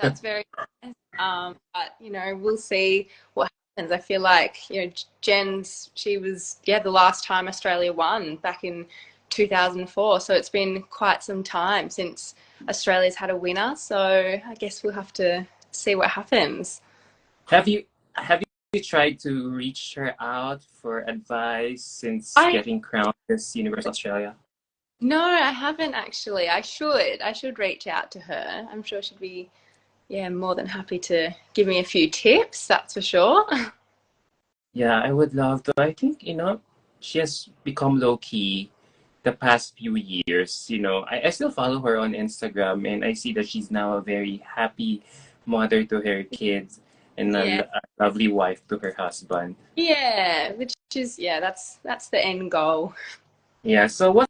That's very nice. But we'll see what happens. I feel like, Jen's, she was, the last time Australia won back in 2004. So it's been quite some time since Australia's had a winner. So I guess we'll have to see what happens. Have you tried to reach her out for advice since I getting crowned Miss Universe Australia? No, I haven't actually. I should. I should reach out to her. I'm sure she'd be, more than happy to give me a few tips, that's for sure. Yeah, I would love to. I think, she has become low key the past few years. I still follow her on Instagram and I see that she's now a very happy mother to her kids and Yeah. a lovely wife to her husband. Yeah, which is that's the end goal. Yeah, so what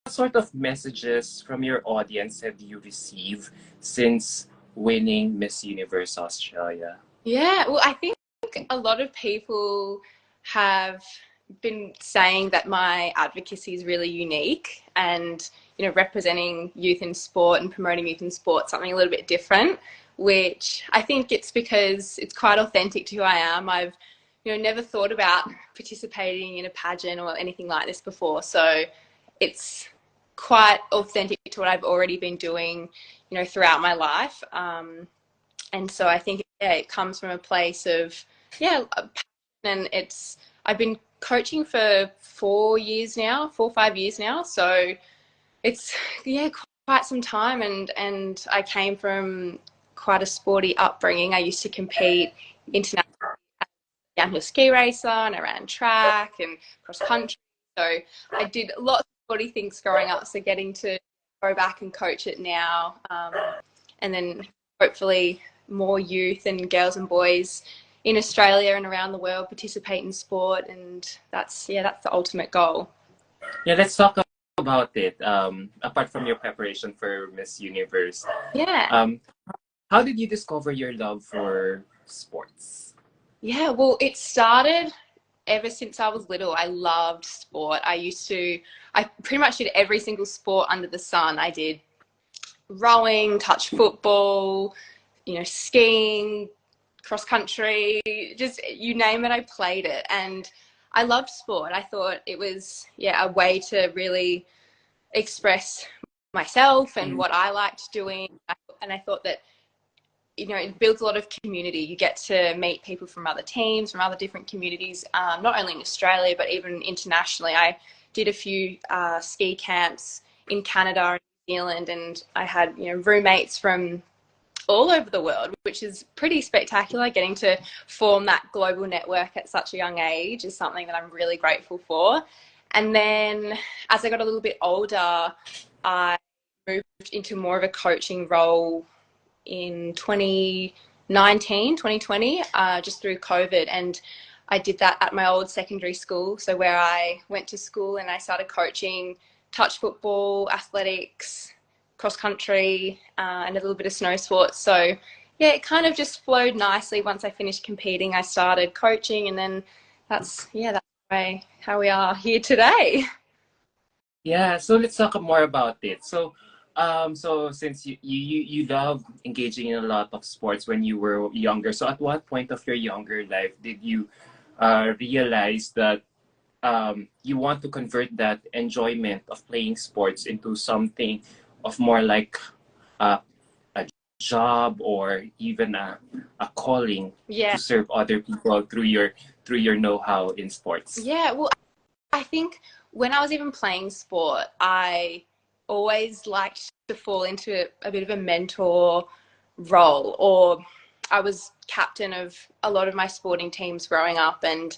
sort of messages from your audience have you received since winning Miss Universe Australia? Yeah, well, I think a lot of people have been saying that my advocacy is really unique and, representing youth in sport and promoting youth in sport, something a little bit different, which I think it's because it's quite authentic to who I am. I've, never thought about participating in a pageant or anything like this before. So it's quite authentic to what I've already been doing, throughout my life. And so I think it comes from a place of a passion, and I've been coaching for 4 years now, 4 or 5 years now. So it's quite some time, and I came from quite a sporty upbringing. I used to compete internationally, downhill ski racer, and I ran track and cross country. So I did lots of sporty things growing up. So getting to go back and coach it now, and then hopefully more youth and girls and boys in Australia and around the world participate in sport, and that's the ultimate goal. Yeah, let's talk about it. Apart from your preparation for Miss Universe, Yeah. um, how did you discover your love for sports? Yeah, well, it started ever since I was little. I loved sport. I pretty much did every single sport under the sun. I did rowing, touch football, skiing, cross country, just you name it, I played it. And I loved sport. I thought it was, a way to really express myself and Mm. what I liked doing. And I thought that, it builds a lot of community. You get to meet people from other teams, from other different communities, not only in Australia, but even internationally. I did a few ski camps in Canada and New Zealand, and I had, roommates from all over the world, which is pretty spectacular. Getting to form that global network at such a young age is something that I'm really grateful for. And then as I got a little bit older, I moved into more of a coaching role in 2019, 2020, just through COVID. And I did that at my old secondary school. So where I went to school and I started coaching touch football, athletics, cross country, and a little bit of snow sports. So yeah, it kind of just flowed nicely. Once I finished competing, I started coaching, and then that's how we are here today. Yeah, so let's talk more about it. So since you love engaging in a lot of sports when you were younger, so at what point of your younger life did you realize that you want to convert that enjoyment of playing sports into something of more like uh, a job or even a calling Yeah. to serve other people through your know-how in sports? Yeah. Well, I think when I was even playing sport, I always liked to fall into a bit of a mentor role, or I was captain of a lot of my sporting teams growing up. And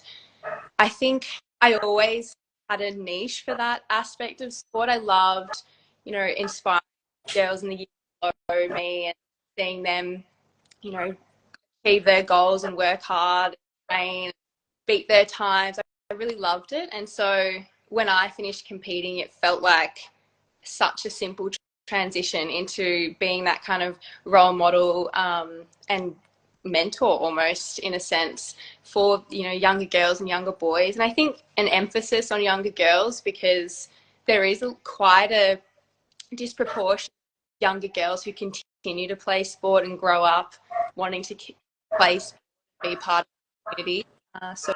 I think I always had a niche for that aspect of sport. I loved, inspiring girls in the year below me and seeing them, you know, achieve their goals and work hard, train, beat their times. I really loved it. And so when I finished competing, it felt like such a simple transition into being that kind of role model, and mentor almost, in a sense, for younger girls and younger boys. And I think an emphasis on younger girls, because there is quite a disproportion of younger girls who continue continue to play sport and grow up wanting to play sport, be part of the community. So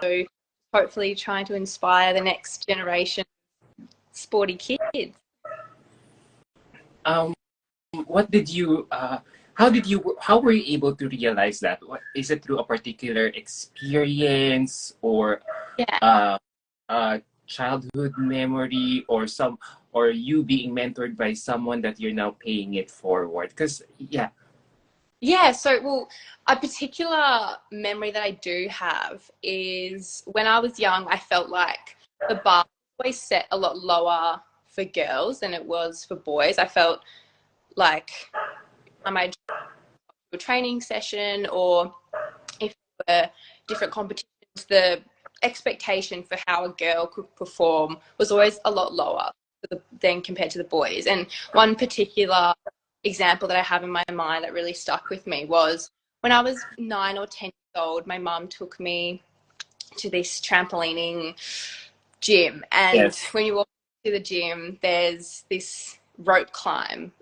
hopefully trying to inspire the next generation of sporty kids. Um, what did you how were you able to realize that? What is it, through a particular experience, or Yeah. uh, childhood memory, or you being mentored by someone that you're now paying it forward? Because yeah. Yeah, so well, a particular memory that I do have is when I was young, I felt like the bar was always set a lot lower for girls than it was for boys. I felt like I might do a training session, or if there were different competitions, the expectation for how a girl could perform was always a lot lower than compared to the boys. And one particular example that I have in my mind that really stuck with me was when I was 9 or 10 years old, my mum took me to this trampolining gym. And Yes. when you walk to the gym, there's this rope climb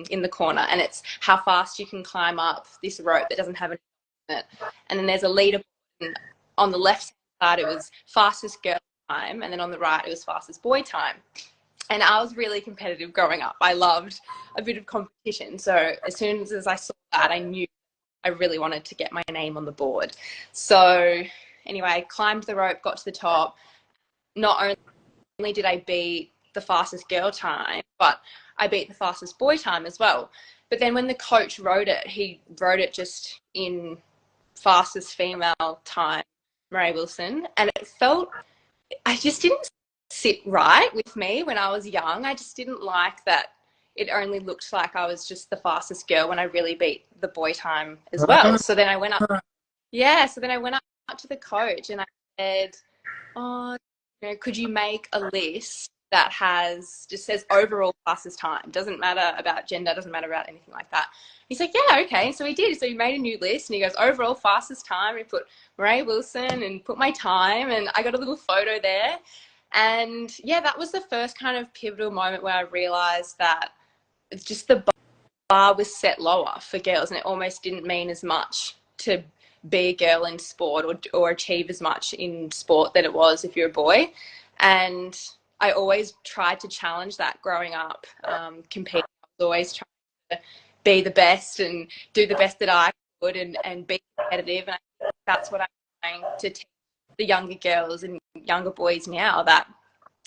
in the corner, and it's how fast you can climb up this rope that doesn't have any on it. And then there's a leaderboard. And on the left side, it was fastest girl time, and then on the right, it was fastest boy time. And I was really competitive growing up. I loved a bit of competition. So as soon as I saw that, I knew I really wanted to get my name on the board. So anyway, I climbed the rope, got to the top. Not only did I beat the fastest girl time, but I beat the fastest boy time as well. But then when the coach wrote it, he wrote it just in fastest female time, Moraya Wilson. And it felt, I just didn't sit right with me when I was young. I just didn't like that it only looked like I was just the fastest girl when I really beat the boy time as well. So then I went up, yeah, so then I went up to the coach and I said, oh, could you make a list that just says overall fastest time? Doesn't matter about gender, doesn't matter about anything like that. He's like, yeah, okay. So he did. So he made a new list and he goes, overall fastest time. He put Moraya Wilson and put my time, and I got a little photo there. And yeah, that was the first kind of pivotal moment where I realized that it's just the bar was set lower for girls, and it almost didn't mean as much to be a girl in sport, or achieve as much in sport than it was if you're a boy. And I always tried to challenge that growing up, competing. I was always trying to be the best and do the best that I could, and be competitive. And I think that's what I'm trying to teach the younger girls and younger boys now, that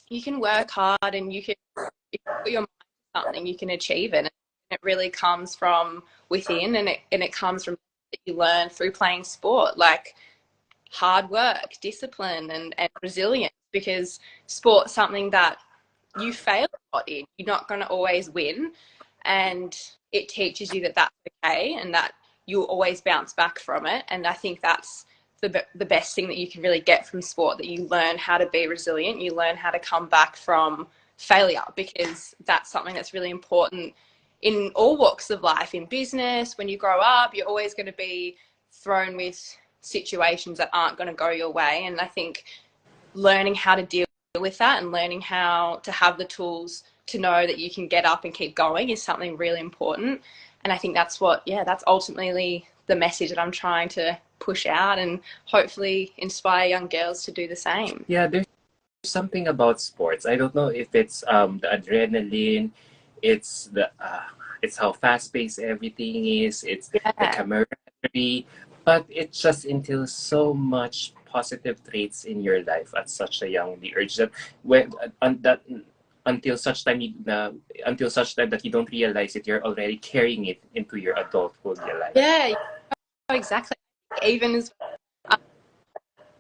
you can work hard and you can, if you put your mind to something, you can achieve it. And it really comes from within, and it comes from that you learn through playing sport, like hard work, discipline, and resilience. Because sport's something that you fail a lot in. You're not going to always win, and it teaches you that that's okay, and that you'll always bounce back from it. And I think that's the best thing that you can really get from sport, that you learn how to be resilient, you learn how to come back from failure, because that's something that's really important in all walks of life. In business, when you grow up, you're always going to be thrown with situations that aren't going to go your way. And I think learning how to deal with that and learning how to have the tools to know that you can get up and keep going is something really important. And I think that's that's ultimately the message that I'm trying to push out, and hopefully inspire young girls to do the same. Yeah, there's something about sports. I don't know if it's the adrenaline, it's it's how fast paced everything is, it's the Yeah. camaraderie, but it just entails so much positive traits in your life at such a young age, that when that until such time until such time that you don't realize it, you're already carrying it into your adulthood life. Yeah, exactly. Even as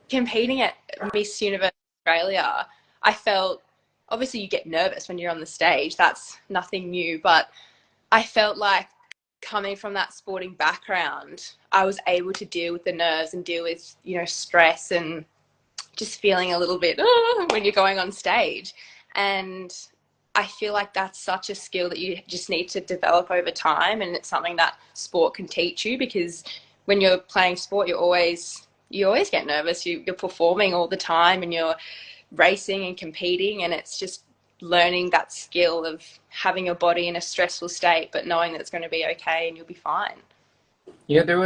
competing at Miss Universe Australia, I felt, obviously you get nervous when you're on the stage. That's nothing new. But I felt like, coming from that sporting background, I was able to deal with the nerves and deal with, stress and just feeling a little bit when you're going on stage. And I feel like that's such a skill that you just need to develop over time. And it's something that sport can teach you, because when you're playing sport, you always get nervous. You're performing all the time and you're racing and competing, and it's just learning that skill of having your body in a stressful state, but knowing that it's going to be okay and you'll be fine. You know, there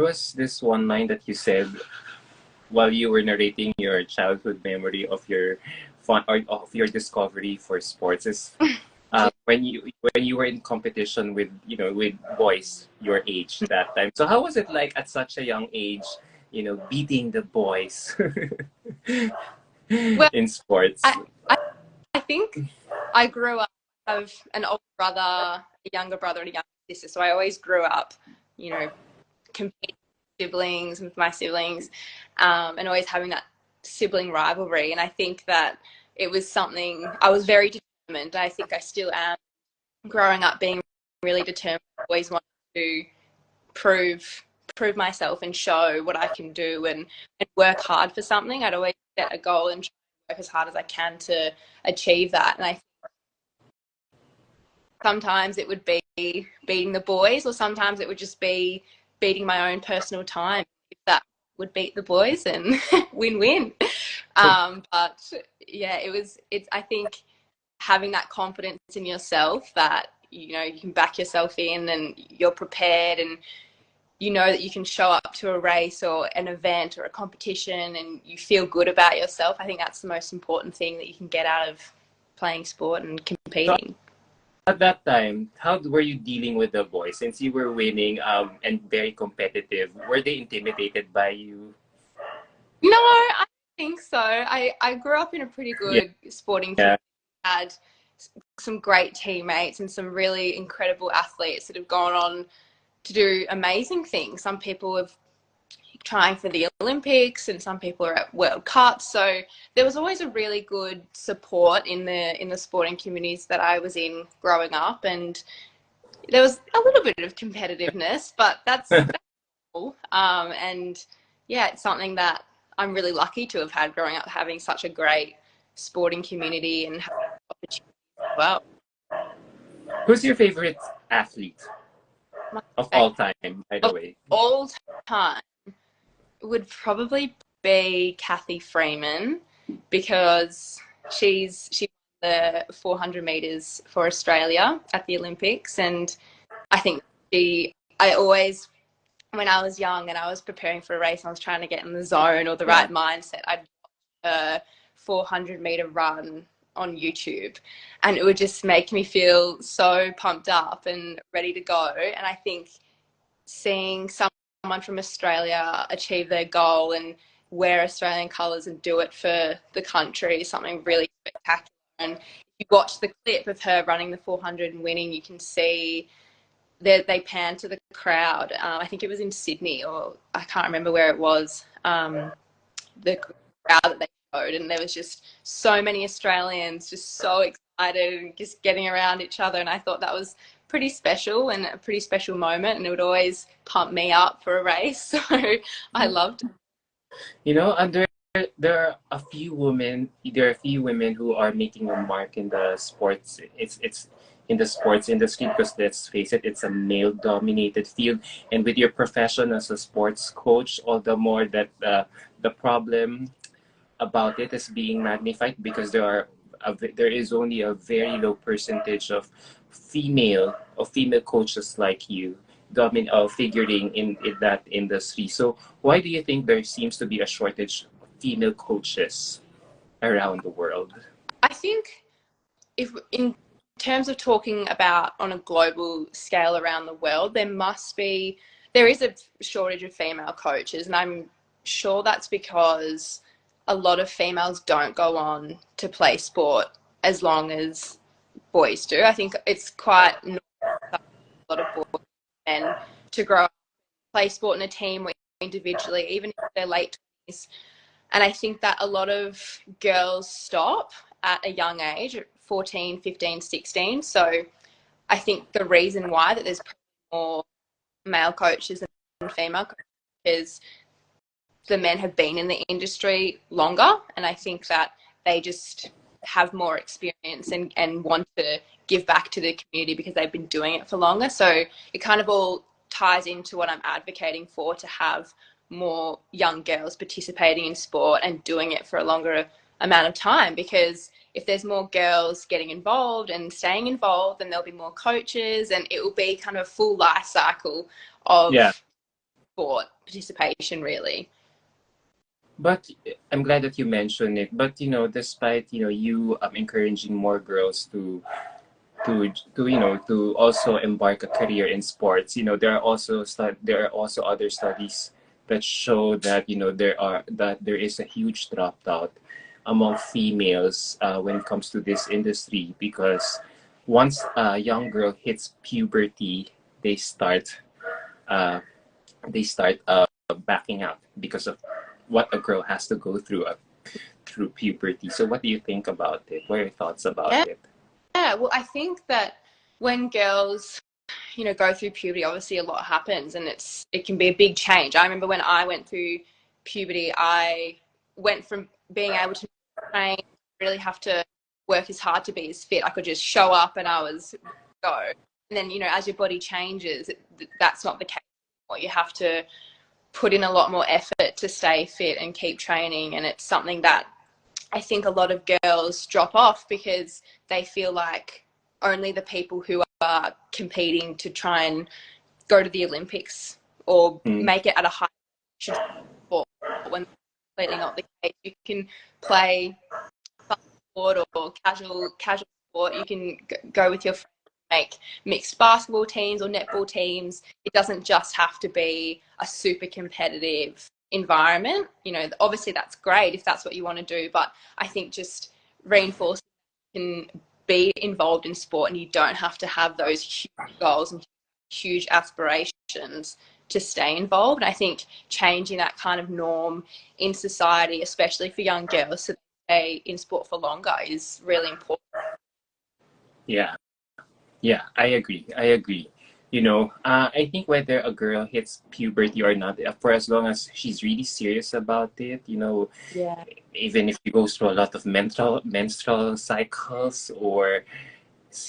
was this one line that you said while you were narrating your childhood memory of your fun or of your discovery for sports is when you were in competition with with boys your age that time. So how was it like at such a young age, beating the boys Well, in sports? I, I think I grew up, I have an older brother, a younger brother, and a younger sister. So I always grew up, you know, competing with siblings and with my siblings, and always having that sibling rivalry. And I think that it was something I was very determined. I think I still am. Growing up, being really determined, I always wanted to prove prove myself and show what I can do and work hard for something. I'd always set a goal and try to work as hard as I can to achieve that. And I sometimes it would be beating the boys, or sometimes it would just be beating my own personal time. If that would beat the boys, and win-win. But yeah, it's I think having that confidence in yourself that you can back yourself in and you're prepared, and you know that you can show up to a race or an event or a competition and you feel good about yourself. I think that's the most important thing that you can get out of playing sport and So competing. at that time, how were you dealing with the boys since you were winning and very competitive? Were they intimidated by you? No, I don't think so. I grew up in a pretty Yeah, good sporting community. yeah. Had some great teammates and some really incredible athletes that have gone on to do amazing things. Some people have trying for the Olympics and some people are at World Cups. So there was always a really good support in the sporting communities that I was in growing up, and there was a little bit of competitiveness, but that's cool. And yeah, it's something that I'm really lucky to have had growing up, having such a great sporting community and opportunities as well. Who's your favorite athlete My of favorite all time, by the of way? all time would probably be Kathy Freeman, because she won the 400 meters for Australia at the Olympics, and I think I always, when I was young and I was preparing for a race, I was trying to get in the zone or the Yeah. right mindset. I'd watch a 400-meter run on YouTube, and it would just make me feel so pumped up and ready to go. And I think seeing someone from Australia achieve their goal and wear Australian colours and do it for the country is something really spectacular. And if you watch the clip of her running the 400 and winning, you can see they pan to the crowd. I think it was in Sydney, or I can't remember where it was. The crowd that they showed, and there was just so many Australians just so excited and just getting around each other, and I thought that was pretty special and a pretty special moment, and it would always pump me up for a race. So I loved it. You know, and there are a few women. There are a few women who are making a mark in the sports. It's in the sports industry because let's face it, it's a male-dominated field. And with your profession as a sports coach, all the more that the problem about it is being magnified because there is only a very low percentage of female coaches like you figuring in that industry. So why do you think there seems to be a shortage of female coaches around the world? I think if in terms of talking about on a global scale around the world, there is a shortage of female coaches, and I'm sure that's because a lot of females don't go on to play sport as long as boys do. I think it's quite normal for a lot of boys and men to grow up, play sport in a team or individually, even if they're late 20s. And I think that a lot of girls stop at a young age, at 14, 15, 16. So I think the reason why that there's more male coaches than female coaches is the men have been in the industry longer, and I think that they just have more experience and want to give back to the community because they've been doing it for longer. So it kind of all ties into what I'm advocating for, to have more young girls participating in sport and doing it for a longer amount of time, because if there's more girls getting involved and staying involved, then there'll be more coaches, and it will be kind of a full life cycle Yeah. of sport participation, really. But I'm glad that you mentioned it. But despite you encouraging more girls to also embark a career in sports, there are also other studies that show that there is a huge dropout among females when it comes to this industry, because once a young girl hits puberty, they start uh, backing out because of what a girl has to go through puberty. So what do you think about it? What are your thoughts about Yeah, it? yeah. Well, I think that when girls, go through puberty, obviously a lot happens, and it can be a big change. I remember when I went through puberty, I went from being able to train, really have to work as hard to be as fit. I could just show up and I was go. And then, as your body changes, that's not the case anymore. You have to put in a lot more effort to stay fit and keep training, and it's something that I think a lot of girls drop off because they feel like only the people who are competing to try and go to the Olympics or Mm. make it at a high should sport, when completely not the case. You can play sport or casual sport. You can go with your friends, make mixed basketball teams or netball teams. It doesn't just have to be a super competitive environment. Obviously that's great if that's what you want to do, but I think just reinforcing can be involved in sport, and you don't have to have those huge goals and huge aspirations to stay involved. And I think changing that kind of norm in society, especially for young girls, so stay in sport for longer, is really important. Yeah. Yeah, I agree. I agree. I think whether a girl hits puberty or not, for as long as she's really serious about it, Yeah. even if she goes through a lot of menstrual cycles or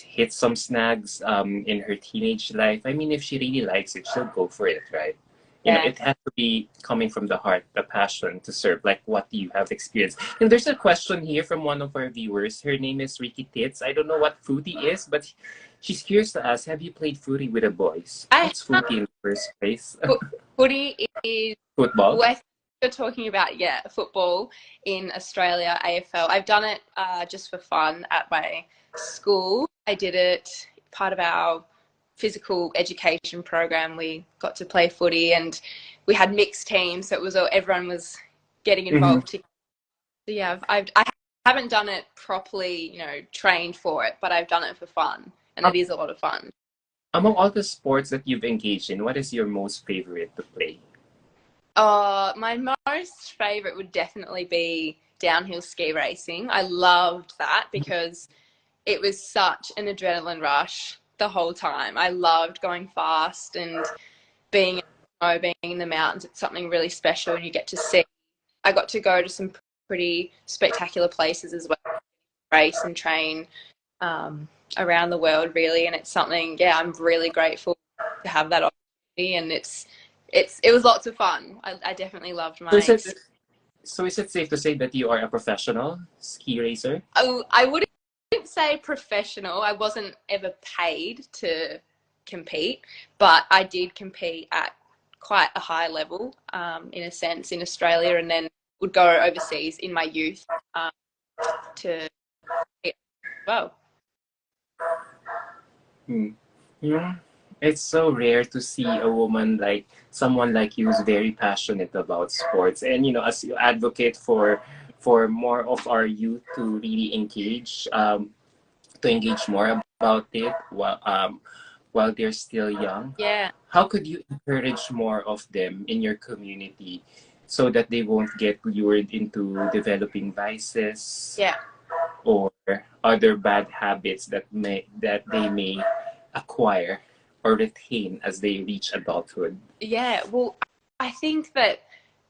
hit some snags in her teenage life. I mean, if she really likes it, she'll go for it, right? Yeah. It has to be coming from the heart, the passion to serve. Like, what do you have experienced? And there's a question here from one of our viewers. Her name is Ricky Tits. I don't know what footy is, but she's curious to ask, have you played footy with the boys? I What's footy in the first place? Footy is, Football? well, I think you're talking about, yeah, football in Australia, AFL. I've done it just for fun at my school. I did it part of our physical education program. We got to play footy, and we had mixed teams, so it was everyone was getting Hmm. involved. So yeah, I haven't done it properly, trained for it, but I've done it for fun, and it is a lot of fun. Among all the sports that you've engaged in, what is your most favorite to play? My most favorite would definitely be downhill ski racing. I loved that because it was such an adrenaline rush the whole time. I loved going fast and being in the mountains. It's something really special, and you get to see. I got to go to some pretty spectacular places as well, race and train around the world, really. And it's something, yeah, I'm really grateful to have that opportunity, and it was lots of fun. I definitely loved So my. is it safe to say that you are a professional ski racer? I wouldn't say professional. I wasn't ever paid to compete, but I did compete at quite a high level, in a sense, in Australia, and then would go overseas in my youth um, to well. Hmm. Yeah. It's so rare to see a woman like someone like you who's very passionate about sports. And as you advocate for more of our youth to really engage more about it while they're still young. Yeah, How could you encourage more of them in your community so that they won't get lured into developing vices yeah. or other bad habits that they may acquire or retain as they reach adulthood? Yeah, well, I think that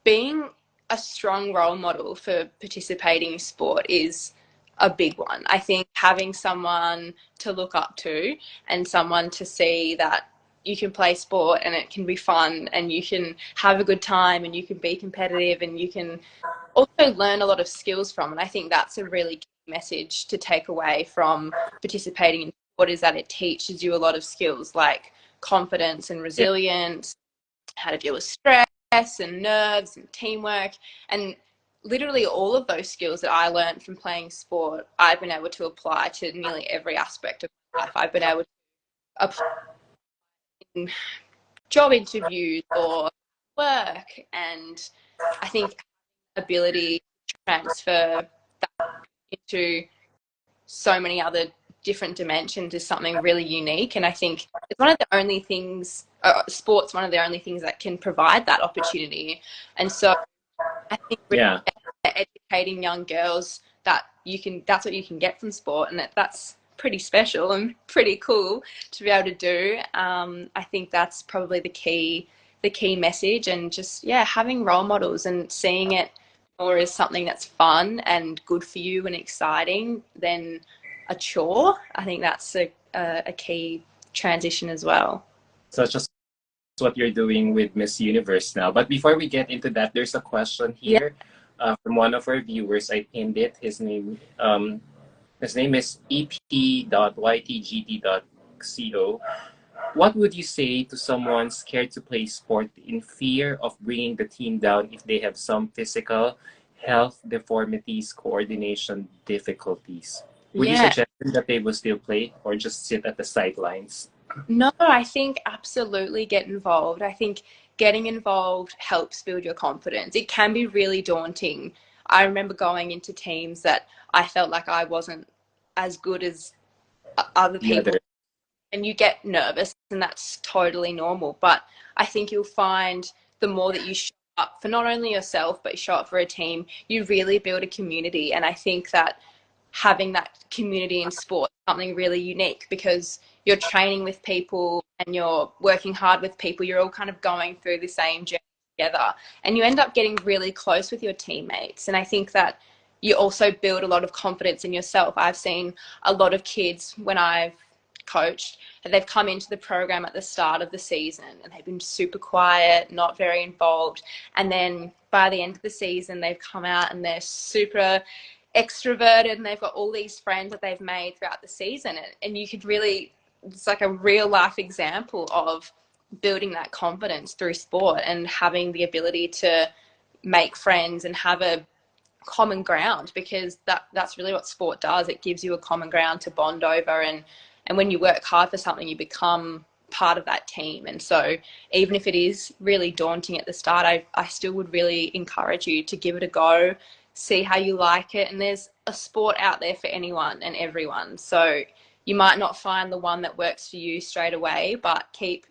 being a strong role model for participating in sport is a big one. I think having someone to look up to and someone to see that, you can play sport and it can be fun and you can have a good time and you can be competitive and you can also learn a lot of skills from. And I think that's a really key message to take away from participating in sport, is that it teaches you a lot of skills like confidence and Yeah. resilience, how to deal with stress and nerves and teamwork. And literally all of those skills that I learned from playing sport, I've been able to apply to nearly every aspect of my life. I've been able to apply in job interviews or work. And I think ability to transfer that into so many other different dimensions is something really unique. And I think it's one of the only things, sports, one of the only things that can provide that opportunity. And so I think really Yeah. educating young girls that that's what you can get from sport, and that's pretty special and pretty cool to be able to do. I think that's probably the key message, and just, yeah, having role models and seeing it more as something that's fun and good for you and exciting than a chore. I think that's a key transition as well. Such as what you're doing with Miss Universe now. But before we get into that, there's a question Yeah. here from one of our viewers. I pinned it. His name is ep.ytgt.co. What would you say to someone scared to play sport in fear of bringing the team down if they have some physical health deformities, coordination difficulties? Would you Yeah. suggest that they will still play or just sit at the sidelines? No, I think absolutely get involved. I think getting involved helps build your confidence. It can be really daunting. I remember going into teams that I felt like I wasn't as good as other The people, other, and you get nervous, and that's totally normal. But I think you'll find the more that you show up for not only yourself, but you show up for a team, you really build a community. And I think that having that community in sport is something really unique, because you're training with people and you're working hard with people. You're all kind of going through the same journey together, and you end up getting really close with your teammates. And I think that you also build a lot of confidence in yourself. I've seen a lot of kids when I've coached, and they've come into the program at the start of the season and they've been super quiet, not very involved. And then by the end of the season, they've come out and they're super extroverted and they've got all these friends that they've made throughout the season. And you could really, it's like a real life example of building that confidence through sport and having the ability to make friends and have a common ground, because that's really what sport does. It gives you a common ground to bond over, and when you work hard for something, you become part of that team. And so even if it is really daunting at the start, I still would really encourage you to give it a go, see how you like it. And there's a sport out there for anyone and everyone, so you might not find the one that works for you straight away, but keep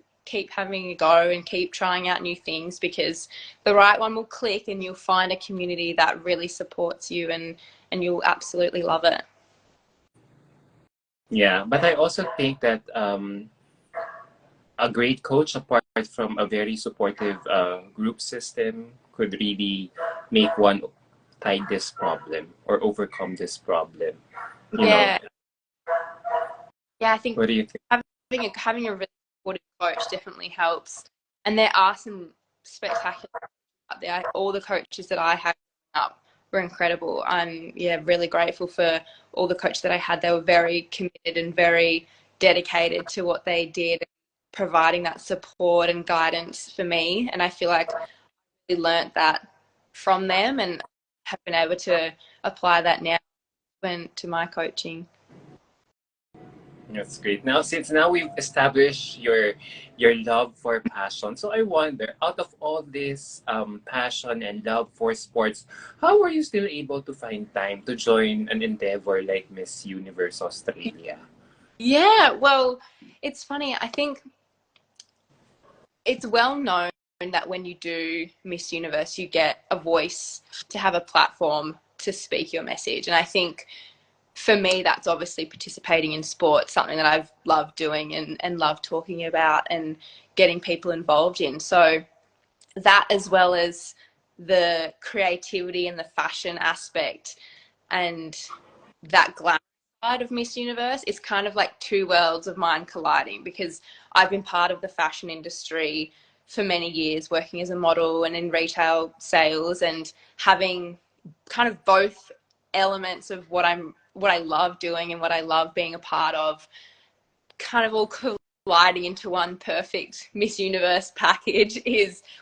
having a go and keep trying out new things, because the right one will click and you'll find a community that really supports you, and you'll absolutely love it. yeah, but I also think that a great coach, apart from a very supportive group system, could really make one tide this problem or overcome this problem. You know, Yeah, yeah, I think what do you think? having a really supportive coach definitely helps. And there are some spectacular out there. All the coaches that I had up were incredible. I'm, yeah, really grateful for all the coaches that I had. They were very committed and very dedicated to what they did, providing that support and guidance for me. And I feel like I learned that from them and have been able to apply that now when to my coaching. That's great. Now, since now we've established your love for passion, so I wonder, out of all this passion and love for sports, how were you still able to find time to join an endeavor like Miss Universe Australia? Yeah, well, it's funny. I think it's well known that when you do Miss Universe, you get a voice, to have a platform to speak your message. And I think for me, that's obviously participating in sport, something that I've loved doing and loved talking about and getting people involved in. So that, as well as the creativity and the fashion aspect and that glamour of Miss Universe, it's kind of like two worlds of mine colliding, because I've been part of the fashion industry for many years, working as a model and in retail sales, and having kind of both elements of what I love doing and what I love being a part of, kind of all colliding into one perfect Miss Universe package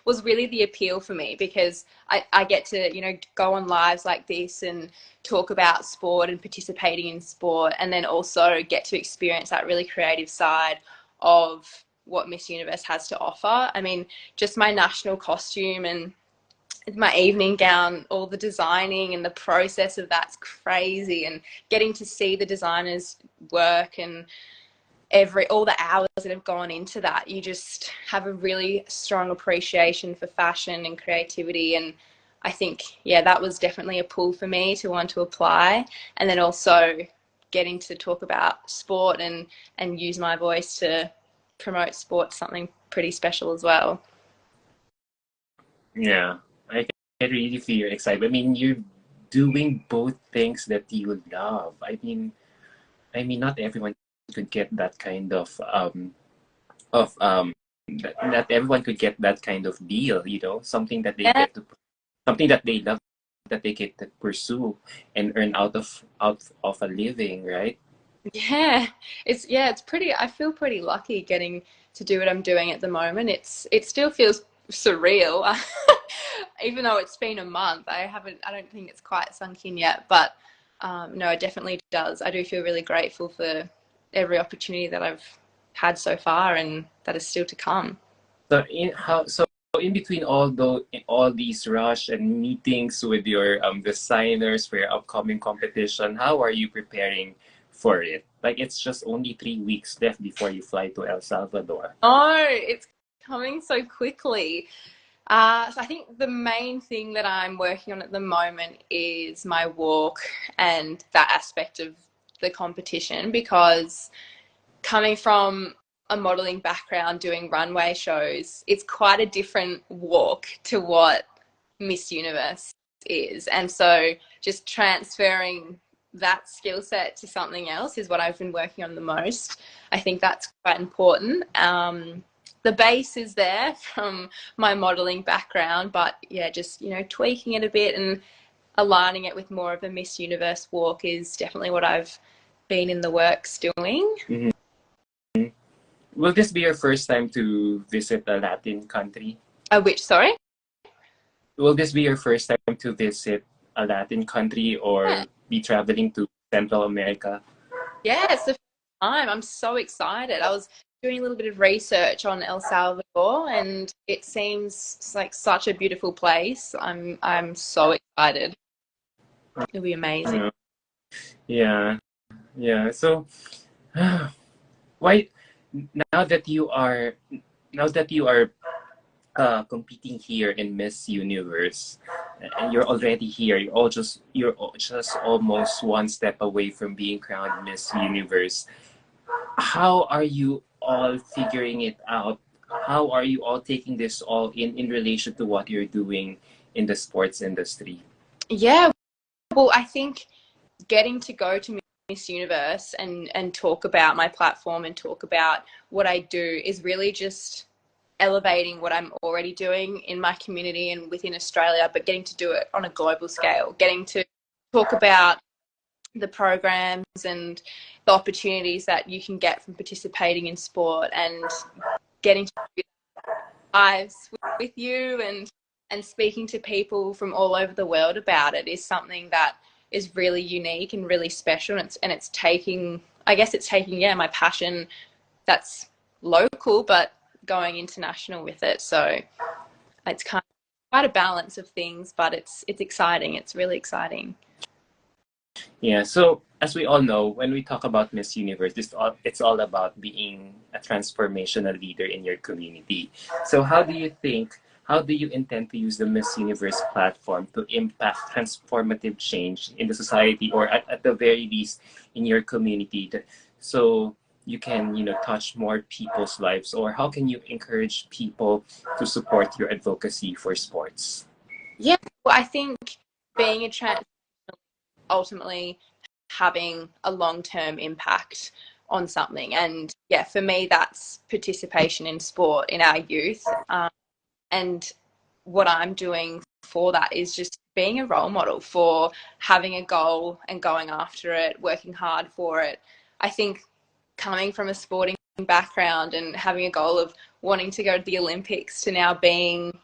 was really the appeal for me, because I get to, you know, go on lives like this and talk about sport and participating in sport, and then also get to experience that really creative side of what Miss Universe has to offer. I mean, just my national costume and my evening gown, all the designing and the process of that's crazy, and getting to see the designers work and all the hours that have gone into that, you just have a really strong appreciation for fashion and creativity. And I think, yeah, that was definitely a pull for me to want to apply. And then also getting to talk about sport and use my voice to promote sport, something pretty special as well. Yeah, I can really feel your excitement. I mean, you're doing both things that you love. I mean, not everyone could get that kind of not everyone could get that kind of deal. You know, something that they Yeah, get to, something that they love, that they get to pursue and earn out of a living, right? yeah, it's pretty. I feel pretty lucky getting to do what I'm doing at the moment. It still feels surreal, even though it's been a month. I don't think it's quite sunk in yet, but no, it definitely does. I do feel really grateful for every opportunity that I've had so far and that is still to come. So in between all these rush and meetings with your designers for your upcoming competition, how are you preparing for it? Like, it's just only 3 weeks left before you fly to El Salvador. Oh, it's coming so quickly. So I think the main thing that I'm working on at the moment is my walk and that aspect of the competition, because coming from a modeling background doing runway shows, it's quite a different walk to what Miss Universe is. And so just transferring that skill set to something else is what I've been working on the most. I think that's quite important. The base is there from my modeling background, but yeah, just, you know, tweaking it a bit and aligning it with more of a Miss Universe walk is definitely what I've been in the works doing. Mhm. Will this be your first time to visit a Latin country? Which, sorry? Will this be your first time to visit a Latin country Yeah, or be traveling to Central America? yeah, it's the first time. I'm so excited. I was doing a little bit of research on El Salvador, and it seems like such a beautiful place. I'm so excited. It'll be amazing. Uh, yeah, yeah. So, why now that you are now that you are competing here in Miss Universe, and you're already here. You're just almost one step away from being crowned Miss Universe. How are you all figuring it out? How are you all taking this all in relation to what you're doing in the sports industry? Yeah, well, I think getting to go to Miss Universe and talk about my platform and talk about what I do is really just elevating what I'm already doing in my community and within Australia, but getting to do it on a global scale, getting to talk about the programs and the opportunities that you can get from participating in sport, and getting to do lives with you and speaking to people from all over the world about it is something that is really unique and really special, and it's taking, I guess it's taking, yeah, my passion that's local but going international with it. So it's kind of quite a balance of things, but it's exciting. It's really exciting. Yeah, so as we all know, when we talk about Miss Universe, it's all about being a transformational leader in your community. So how do you intend to use the Miss Universe platform to impact transformative change in the society, or at the very least in your community, so you can, touch more people's lives? Or how can you encourage people to support your advocacy for sports? Yeah, well, I think being a trans ultimately having a long-term impact on something. And yeah, for me, that's participation in sport in our youth. And what I'm doing for that is just being a role model for having a goal and going after it, working hard for it. I think coming from a sporting background and having a goal of wanting to go to the Olympics to now being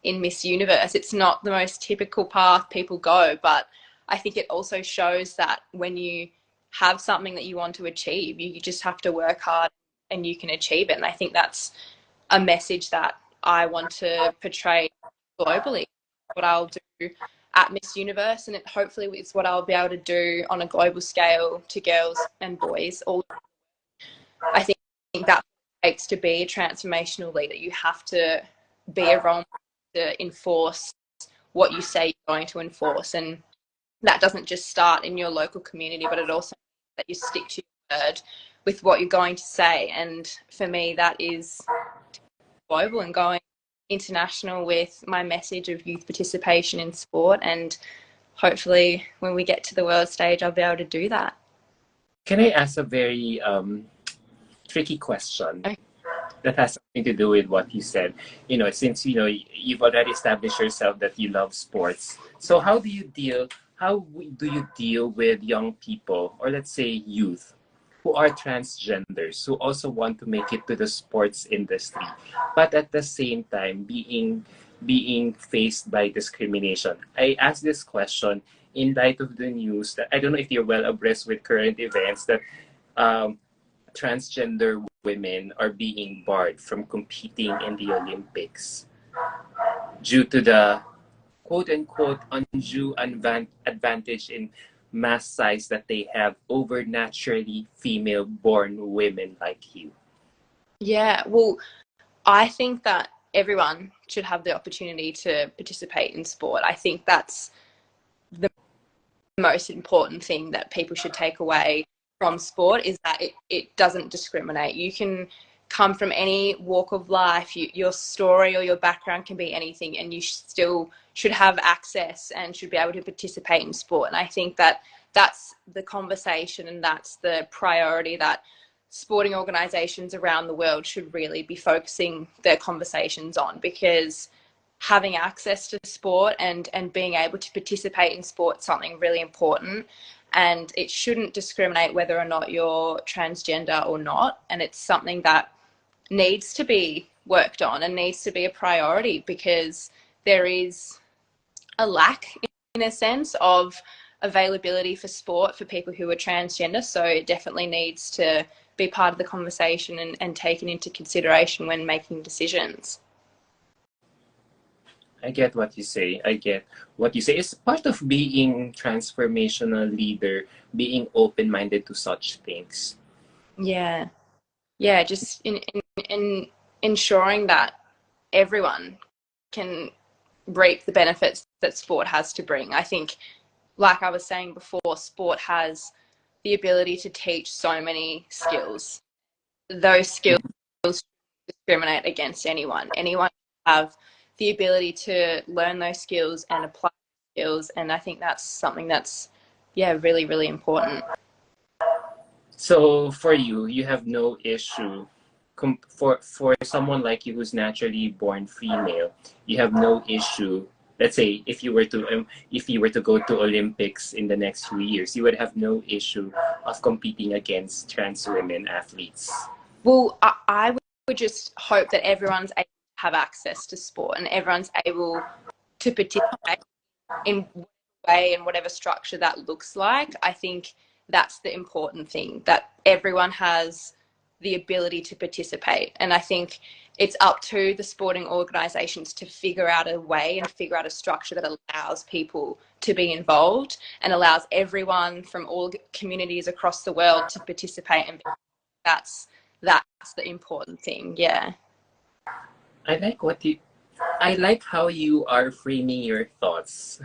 in Miss Universe, it's not the most typical path people go, but I think it also shows that when you have something that you want to achieve, you just have to work hard and you can achieve it. And I think that's a message that I want to portray globally. What I'll do at Miss Universe, and it hopefully is what I'll be able to do on a global scale to girls and boys. All I think that takes to be a transformational leader. You have to be a role model to enforce what you say you're going to enforce, and that doesn't just start in your local community, but it also means that you stick to your word with what you're going to say. And for me, that is global and going international with my message of youth participation in sport. And hopefully, when we get to the world stage, I'll be able to do that. Can I ask a very tricky question Okay. that has something to do with what you said? Since you've already established yourself that you love sports. So how do you deal with young people, or let's say youth, who are transgenders, who also want to make it to the sports industry, but at the same time being faced by discrimination? I ask this question in light of the news that I don't know if you're well abreast with current events that um, transgender women are being barred from competing in the Olympics due to the quote unquote undue advantage in mass size that they have over naturally female born women like you. Yeah, well, I think that everyone should have the opportunity to participate in sport. I think that's the most important thing that people should take away from sport is that it doesn't discriminate. You can come from any walk of life. Your story or your background can be anything, and you still should have access and should be able to participate in sport. And I think that that's the conversation and that's the priority that sporting organisations around the world should really be focusing their conversations on, because having access to sport and being able to participate in sport is something really important, and it shouldn't discriminate whether or not you're transgender or not. And it's something that needs to be worked on and needs to be a priority, because there is a lack, in a sense, of availability for sport for people who are transgender. So it definitely needs to be part of the conversation and taken into consideration when making decisions. I get what you say. I get what you say. It's part of being transformational leader, being open minded to such things. Yeah. Yeah, just in ensuring that everyone can reap the benefits that sport has to bring. I think, like I was saying before, sport has the ability to teach so many skills. Those skills discriminate against anyone. Anyone have the ability to learn those skills and apply skills, and I think that's something that's really, really important. So for you, you have no issue for someone like you who's naturally born female. You have no issue. Let's say if you were to go to Olympics in the next few years, you would have no issue of competing against trans women athletes. Well, I would just hope that everyone's able to have access to sport and everyone's able to participate in whatever way and whatever structure that looks like. I think that's the important thing, that everyone has the ability to participate. And I think it's up to the sporting organisations to figure out a way and figure out a structure that allows people to be involved and allows everyone from all communities across the world to participate. And that's the important thing. Yeah. I like what you I like how you are framing your thoughts.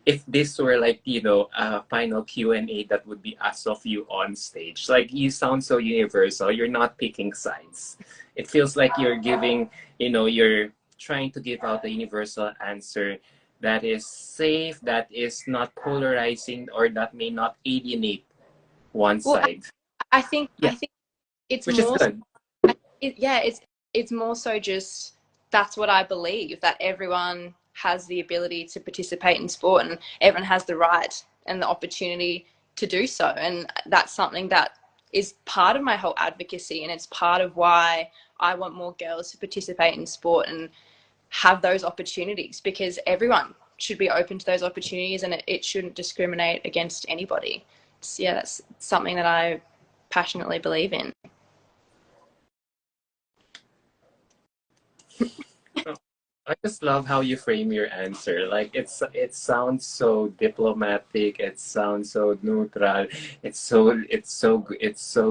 If this were like, a final Q&A that would be asked of you on stage. Like, you sound so universal. You're not picking sides. It feels like you're trying to give out a universal answer that is safe, that is not polarizing, or that may not alienate one Well, side. I Yeah, think it's which is more. good. Yeah, it's more so just that's what I believe, that everyone has the ability to participate in sport and everyone has the right and the opportunity to do so. And that's something that is part of my whole advocacy, and it's part of why I want more girls to participate in sport and have those opportunities, because everyone should be open to those opportunities, and it shouldn't discriminate against anybody. Yeah, that's something that I passionately believe in. Oh, I just love how you frame your answer. Like it sounds so diplomatic. It sounds so neutral. It's so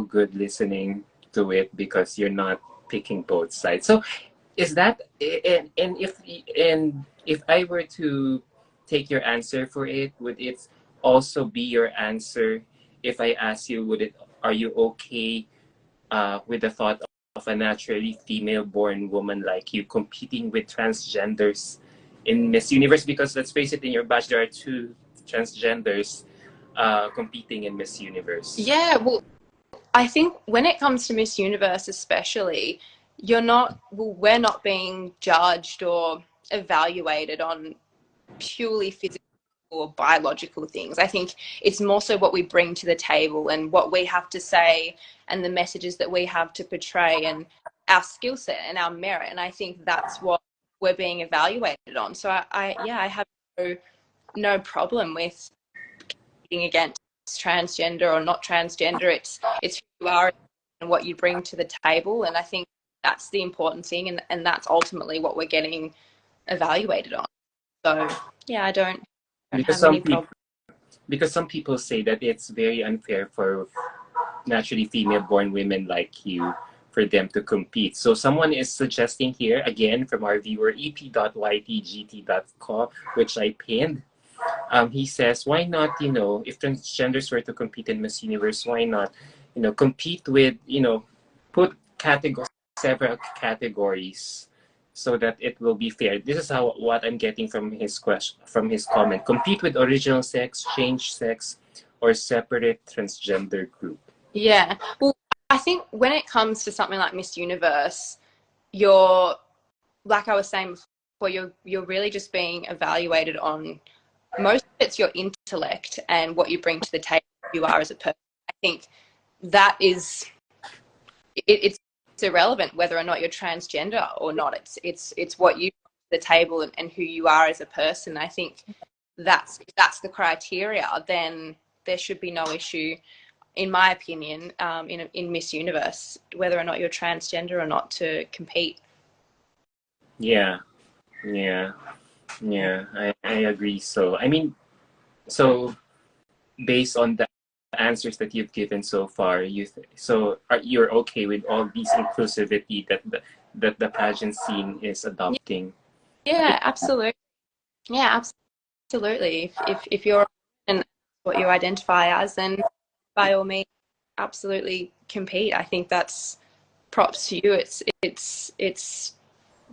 good listening to it because you're not picking both sides. So is that and if I were to take your answer for it, would it also be your answer if I ask you, would it are you okay with the thought of a naturally female born woman like you competing with transgenders in Miss Universe? Because let's face it, in your batch, there are two transgenders competing in Miss Universe. Yeah, well, I think when it comes to Miss Universe, especially, we're not being judged or evaluated on purely physical or biological things. I think it's more so what we bring to the table and what we have to say and the messages that we have to portray and our skill set and our merit. And I think that's what we're being evaluated on. So yeah, I have no problem with against transgender or not transgender. It's who you are and what you bring to the table, and I think that's the important thing, and that's ultimately what we're getting evaluated on. So yeah, I don't Because have any some problem. people because some people say that it's very unfair for naturally female born women like you for them to compete. So someone is suggesting here again from our viewer ep.ytgt.co, which I pinned. He says, why not, if transgenders were to compete in Miss Universe, why not, compete with, put several categories so that it will be fair. This is how what I'm getting from his question, from his comment. Compete with original sex, change sex, or separate transgender group. Yeah, well, I think when it comes to something like Miss Universe, you're, like I was saying before, you're really just being evaluated on, most of it's your intellect and what you bring to the table, who you are as a person. I think that is it's irrelevant whether or not you're transgender or not. It's what you bring to the table, and who you are as a person. I think that's the criteria. Then there should be no issue, in my opinion, in Miss Universe, whether or not you're transgender or not, to compete. Yeah, yeah, yeah. I agree. So, I mean, so based on the answers that you've given so far, you're okay with all these inclusivity that the pageant scene is adopting. Yeah, absolutely. Yeah, absolutely. If you're and what you identify as, then by all means, absolutely compete. I think that's props to you. It's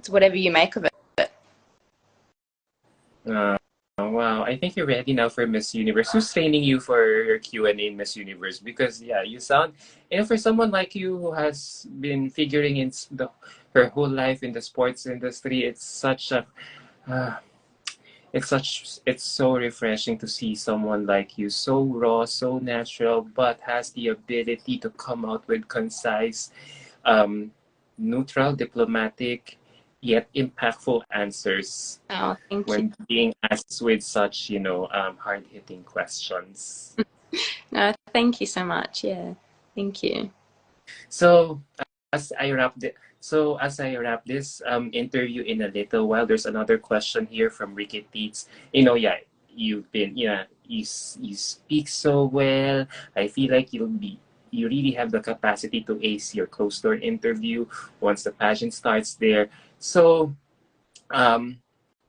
whatever you make of it. Uh, wow, I think you're ready now for Miss Universe. Who's training you for your Q&A in Miss Universe? Because yeah, you sound, and for someone like you who has been figuring in her whole life in the sports industry, uh, it's so refreshing to see someone like you, so raw, so natural, but has the ability to come out with concise, um, neutral, diplomatic, yet impactful answers Oh, thank you. when being asked with such, hard-hitting questions. No, thank you so much. Yeah, thank you. So as I wrap this interview in a little while, there's another question here from Ricky Teets. Yeah, you speak so well. I feel like you really have the capacity to ace your closed door interview once the pageant starts there. So, um,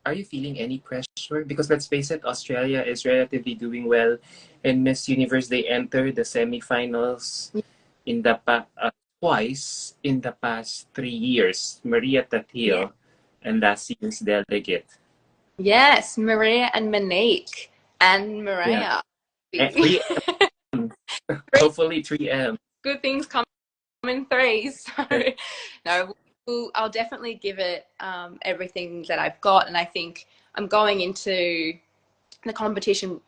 are you feeling any pressure? Because let's face it, Australia is relatively doing well in Miss Universe. They enter the semifinals twice in the past 3 years. Maria Yeah. Tatil and last year's delegate. Yes, Maria and Monique and Yeah, Moraya. and three. Three Hopefully 3M. good things come in threes. So no, I'll definitely give it everything that I've got, and I think I'm going into the competition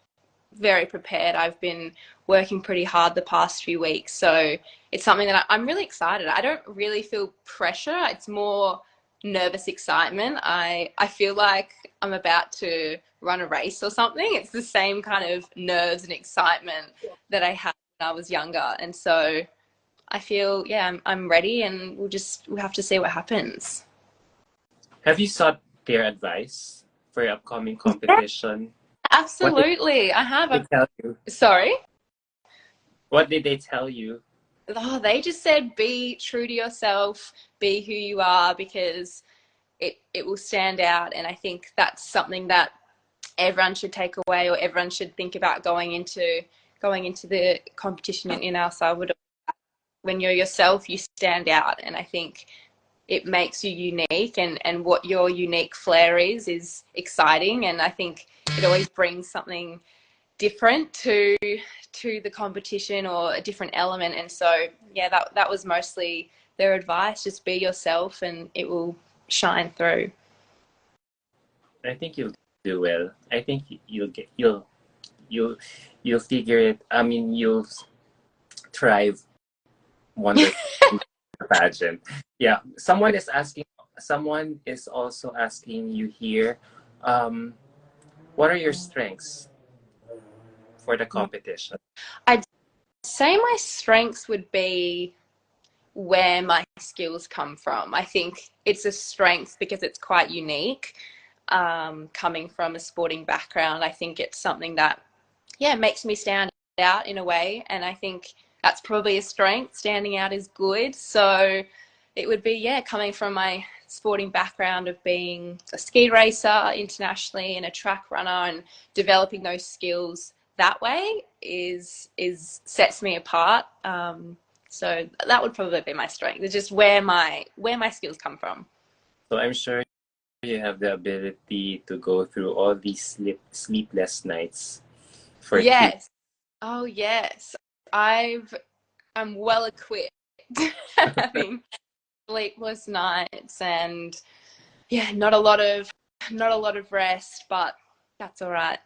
very prepared. I've been working pretty hard the past few weeks, so it's something that I'm really excited. I don't really feel pressure. It's more nervous excitement. I feel like I'm about to run a race or something. It's the same kind of nerves and excitement that I had when I was younger, and so I feel yeah, I'm ready, and we'll have to see what happens. Have you sought their advice for your upcoming Yeah, competition? What did absolutely. I have. they tell you? Sorry. What did they tell you? Oh, they just said be true to yourself, be who you are, because it will stand out. And I think that's something that everyone should take away, or everyone should think about going into the competition in El Salvador. When you're yourself, you stand out, and I think it makes you unique, and what your unique flair is exciting, and I think it always brings something different to the competition, or a different element. And so yeah, that was mostly their advice: just be yourself and it will shine through. I think you'll do well. I think you'll you'll figure it. I mean, you'll thrive wonderfully in the pageant. Yeah. Someone is also asking you here, um, what are your strengths for the competition? I'd say my strengths would be where my skills come from. I think it's a strength because it's quite unique. Coming from a sporting background, I think it's something that yeah makes me stand out in a way, and I think that's probably a strength. Standing out is good, so it would be yeah coming from my sporting background of being a ski racer internationally and a track runner, and developing those skills that way is sets me apart. So that would probably be my strength. It's just where my skills come from. So I'm sure you have the ability to go through all these sleepless nights for TV. Yes. Oh yes. I'm well equipped having sleepless nights, and yeah, not a lot of rest, but that's all right.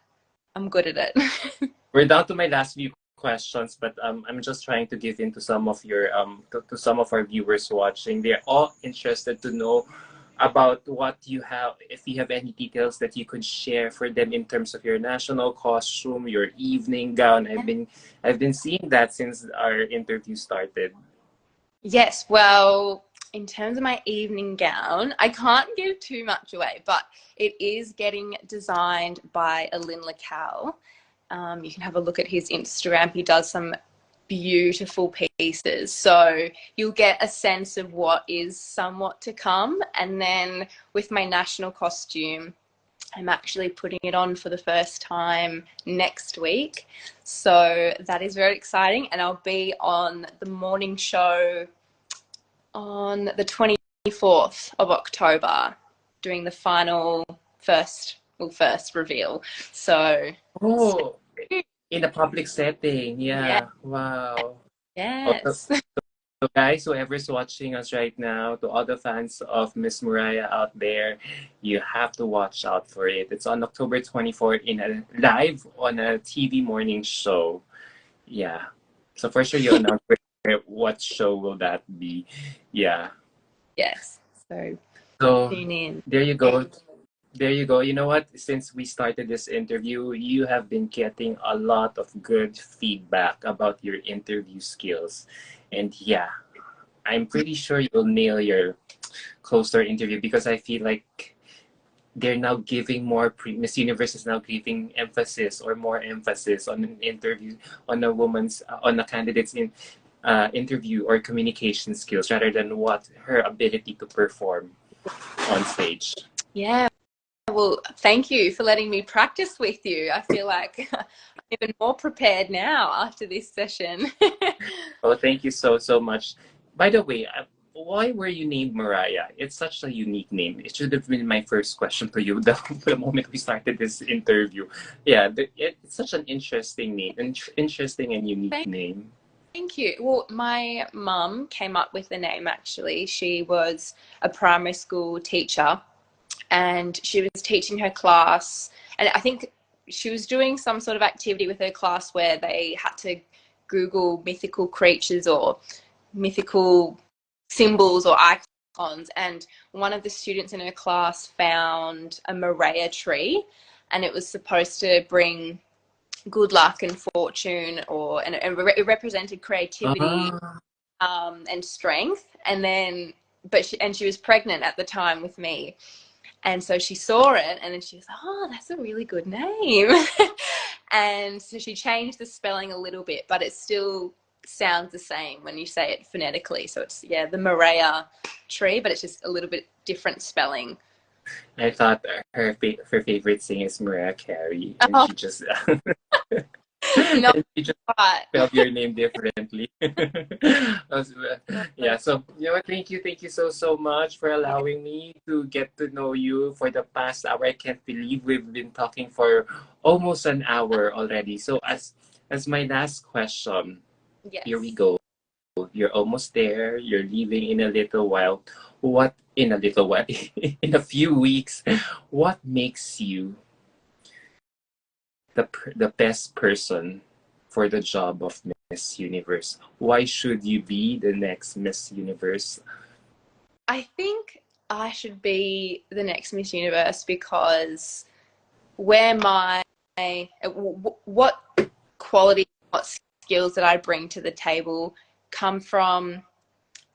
I'm good at it. We're down to my last few questions, but I'm just trying to give in to some of your to some of our viewers watching. They're all interested to know about what you have, if you have any details that you could share for them in terms of your national costume, your evening gown. I've been seeing that since our interview started. Yes, well, in terms of my evening gown, I can't give too much away, but it is getting designed by Alin Lacal. You can have a look at his Instagram. He does some beautiful pieces. So you'll get a sense of what is somewhat to come. And then with my national costume, I'm actually putting it on for the first time next week. So that is very exciting. And I'll be on the morning show on the 24th of October doing the final first reveal. So Oh, in a public setting. yeah, Yeah. Wow. Okay. yes. So guys, whoever's watching us right now, to all the fans of Miss Moraya out there, you have to watch out for it. It's on October 24th in a live on a TV morning show. Yeah. So for sure you announce what show will that be. Yeah. Yes. So So tune in. there you go. There you go. You know what? Since we started this interview, you have been getting a lot of good feedback about your interview skills. And yeah, I'm pretty sure you'll nail your closer interview because I feel like they're now giving Miss Universe is now giving emphasis or more emphasis on an interview, on on a candidate's interview or communication skills rather than what her ability to perform on stage. Yeah. Well, thank you for letting me practice with you. I feel like I'm even more prepared now after this session. Oh, thank you so much. By the way, why were you named Moraya? It's such a unique name. It should have been my first question to you the moment we started this interview. Yeah, it's such an interesting name, interesting and unique name. Thank you. Well, my mum came up with the name actually. She was a primary school teacher and she was teaching her class. And I think she was doing some sort of activity with her class where they had to Google mythical creatures or mythical symbols or icons. And one of the students in her class found a Moraya tree and it was supposed to bring good luck and fortune or and it represented creativity Ah, and strength and then she was pregnant at the time with me and so she saw it and then she was like, oh, that's a really good name. And so she changed the spelling a little bit but it still sounds the same when you say it phonetically, so it's yeah, the Moraya tree, but it's just a little bit different spelling. I thought her favorite singer is Mariah Carey, and Oh she just no, and she just but spelled your name differently. Yeah, so you know what? Thank you so much for allowing me to get to know you for the past hour. I can't believe we've been talking for almost an hour already. So as my last question, here we yes. go. You're almost there. You're leaving in a little while. What in a little while? In a few weeks. What makes you the best person for the job of Miss Universe? Why should you be the next Miss Universe? I think I should be the next Miss Universe because where my what quality, what skills that I bring to the table come from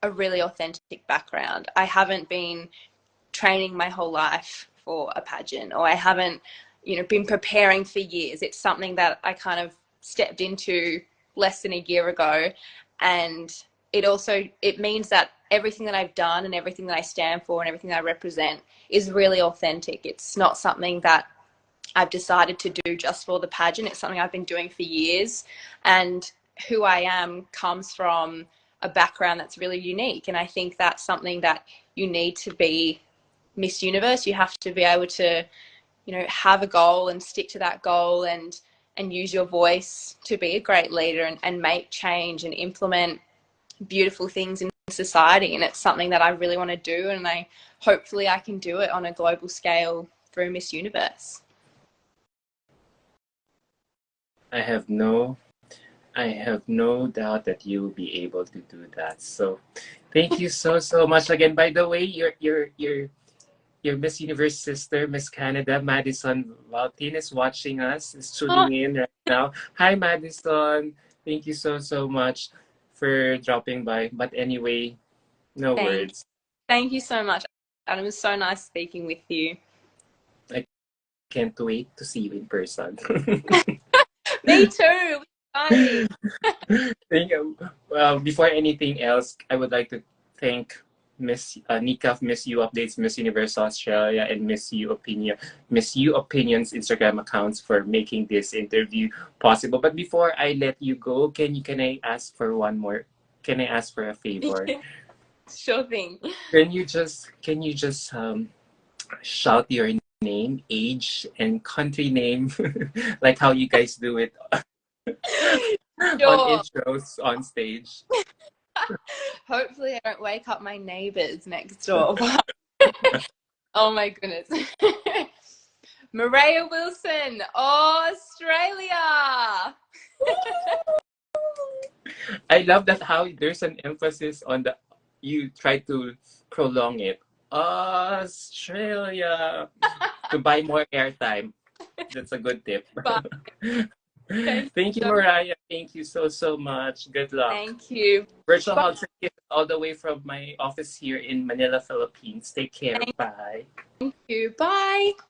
a really authentic background. I haven't been training my whole life for a pageant, or I haven't, been preparing for years. It's something that I kind of stepped into less than a year ago, and it means that everything that I've done and everything that I stand for and everything that I represent is really authentic. It's not something that I've decided to do just for the pageant. It's something I've been doing for years, and who I am comes from a background that's really unique. And I think that's something that you need to be Miss Universe. You have to be able to, have a goal and stick to that goal and use your voice to be a great leader and make change and implement beautiful things in society. And it's something that I really want to do, and hopefully I can do it on a global scale through Miss Universe. I have no I have no doubt that you'll be able to do that. So thank you so much again. By the way, your Miss Universe sister, Miss Canada, Madison Valtin, is watching us, is Oh, tuning in right now. Hi, Madison. Thank you so much for dropping by. But anyway, no thank words. thank you so much, Adam. It was so nice speaking with you. I can't wait to see you in person. Me too. Exciting. Thank you. Before anything else, I would like to thank Miss Nika of Miss You Updates, Miss Universe Australia, and Miss You Opinions Instagram accounts for making this interview possible. But before I let you go, can I ask for one more? Can I ask for a favor? Sure thing. Can you just shout your name, age, and country name, like how you guys do it on Sure. intros on stage? Hopefully, I don't wake up my neighbors next door. Oh my goodness. Moraya Wilson, Australia. I love that how there's an emphasis on the you try to prolong it. Australia to buy more airtime. That's a good tip. But thank Thank you, you so Mariah. Thank you so much. Good luck. Thank you. Virtual Bye. hugs and kisses all the way from my office here in Manila, Philippines. Take care. Thank Bye. you. Bye.